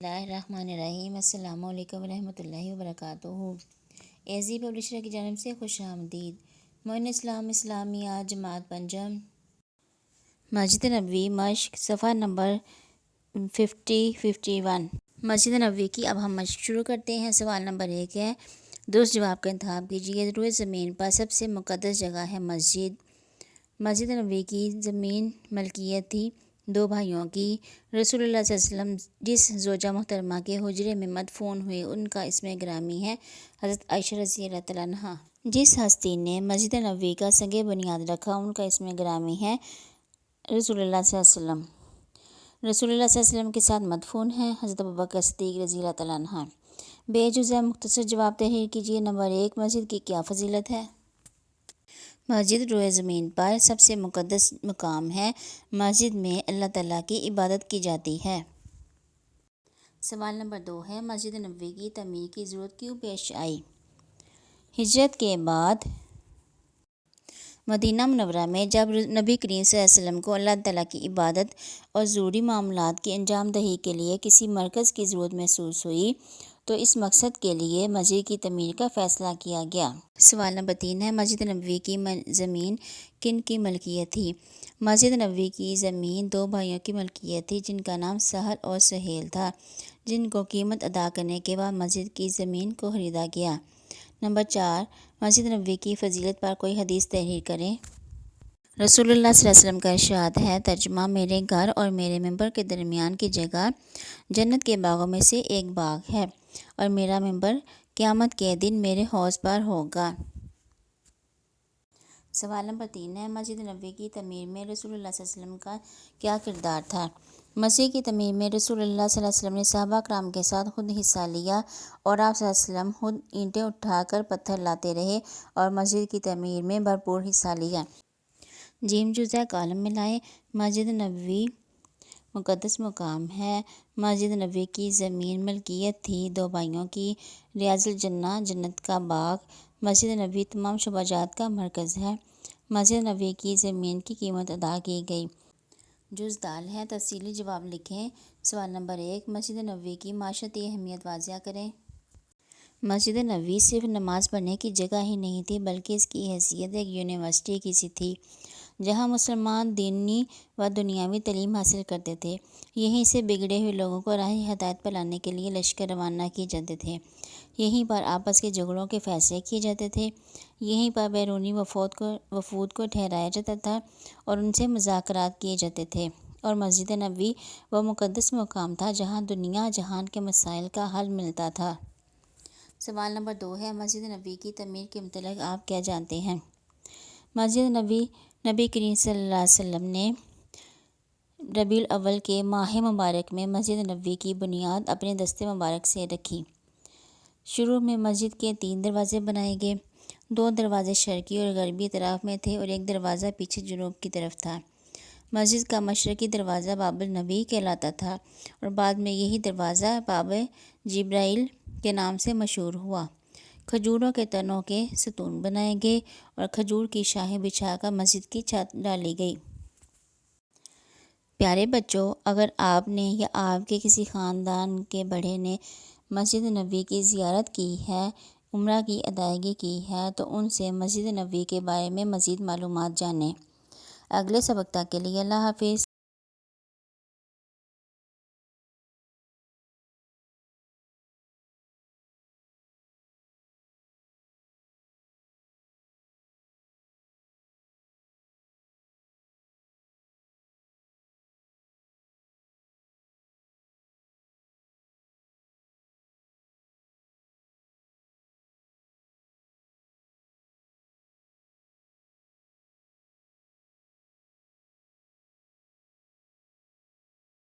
بسم اللہ الرحمن الرحیم۔ السلام علیکم ورحمۃ اللہ وبرکاتہ۔ ایزی پبلشر کی جانب سے خوش آمدید۔ معین اسلام اسلامیہ جماعت پنجم مسجد نبوی مشق صفحہ نمبر 51۔ مسجد نبوی کی اب ہم مشق شروع کرتے ہیں۔ سوال نمبر 1 ہے، درست جواب کا انتخاب کیجیے۔ روئے زمین پر سب سے مقدس جگہ ہے مسجد۔ مسجد نبوی کی زمین ملکیت تھی 2 بھائیوں کی۔ رسول اللہ صلی اللہ علیہ وسلم جس زوجہ محترمہ کے حجرے میں مدفون ہوئے ان کا اسم گرامی ہے حضرت عائشہ رضی اللہ تعالیٰ عنہا۔ جس ہستی نے مسجد نبوی کا سنگ بنیاد رکھا ان کا اسم گرامی ہے رسول اللہ صلی اللہ علیہ وسلم۔ رسول اللہ صلی اللہ علیہ وسلم کے ساتھ مدفون ہیں حضرت ابوبکر صدیق رضی اللہ تعالیٰ عنہ۔ بے جزء مختصر جواب تحریر کیجیے۔ نمبر 1، مسجد کی کیا فضیلت ہے؟ مسجد روئے زمین پر سب سے مقدس مقام ہے۔ مسجد میں اللہ تعالیٰ کی عبادت کی جاتی ہے۔ سوال نمبر 2 ہے، مسجد نبوی کی تعمیر کی ضرورت کیوں پیش آئی؟ ہجرت کے بعد مدینہ منورہ میں جب نبی کریم صلی اللہ علیہ وسلم کو اللہ تعالیٰ کی عبادت اور ضروری معاملات کی انجام دہی کے لیے کسی مرکز کی ضرورت محسوس ہوئی تو اس مقصد کے لیے مسجد کی تعمیر کا فیصلہ کیا گیا۔ سوال نمبر 3 ہے، مسجد نبوی کی زمین کن کی ملکیت تھی؟ مسجد نبوی کی زمین 2 بھائیوں کی ملکیت تھی جن کا نام سہل اور سہیل تھا، جن کو قیمت ادا کرنے کے بعد مسجد کی زمین کو خریدا گیا۔ نمبر 4، مسجد نبوی کی فضیلت پر کوئی حدیث تحریر کریں۔ رسول اللہ صلی اللہ علیہ وسلم کا ارشاد ہے، ترجمہ، میرے گھر اور میرے ممبر کے درمیان کی جگہ جنت کے باغوں میں سے ایک باغ ہے اور میرا ممبر قیامت کے دن میرے حوض پر ہوگا۔ سوال نمبر 3 ہے، مسجد نبوی کی تعمیر میں رسول اللہ صلی اللہ علیہ وسلم کا کیا کردار تھا؟ مسجد کی تعمیر میں رسول اللہ صلی اللہ علیہ وسلم نے صحابہ کرام کے ساتھ خود حصہ لیا اور آپ صلی اللہ علیہ وسلم خود اینٹیں اٹھا کر پتھر لاتے رہے اور مسجد کی تعمیر میں بھرپور حصہ لیا۔ ج جزء کالم ملائے۔ مسجد نبوی مقدس مقام ہے۔ مسجد نبوی کی زمین ملکیت تھی 2 بھائیوں کی۔ ریاض الجنہ جنت کا باغ۔ مسجد نبوی تمام شعبہ جات کا مرکز ہے۔ مسجد نبوی کی زمین کی قیمت ادا کی گئی۔ جز د ہے، تفصیلی جواب لکھیں۔ سوال نمبر 1، مسجد نبوی کی معاشرتی اہمیت واضح کریں۔ مسجد نبوی صرف نماز پڑھنے کی جگہ ہی نہیں تھی بلکہ اس کی حیثیت ایک یونیورسٹی کی سی تھی جہاں مسلمان دینی و دنیاوی تعلیم حاصل کرتے تھے۔ یہیں سے بگڑے ہوئے لوگوں کو راہ ہدایت پر لانے کے لیے لشکر روانہ کیے جاتے تھے۔ یہیں پر آپس کے جھگڑوں کے فیصلے کیے جاتے تھے۔ یہیں پر بیرونی وفود کو ٹھہرایا جاتا تھا اور ان سے مذاکرات کیے جاتے تھے، اور مسجد نبوی وہ مقدس مقام تھا جہاں دنیا جہان کے مسائل کا حل ملتا تھا۔ سوال نمبر 2 ہے، مسجد نبوی کی تعمیر کے متعلق آپ کیا جانتے ہیں؟ مسجد نبی کریم صلی اللہ علیہ وسلم نے ربیع الاول کے ماہ مبارک میں مسجد نبوی کی بنیاد اپنے دست مبارک سے رکھی۔ شروع میں مسجد کے 3 دروازے بنائے گئے۔ 2 دروازے شرقی اور غربی طرف میں تھے اور ایک دروازہ پیچھے جنوب کی طرف تھا۔ مسجد کا مشرقی دروازہ باب النبی کہلاتا تھا اور بعد میں یہی دروازہ باب جبرائیل کے نام سے مشہور ہوا۔ کھجوروں کے تنوں کے ستون بنائے گئے اور کھجور کی شاخیں بچھا کر مسجد کی چھت ڈالی گئی۔ پیارے بچوں، اگر آپ نے یا آپ کے کسی خاندان کے بڑے نے مسجد نبوی کی زیارت کی ہے، عمرہ کی ادائیگی کی ہے تو ان سے مسجد نبوی کے بارے میں مزید معلومات جانیں۔ اگلے سبق تک کے لیے اللہ حافظ۔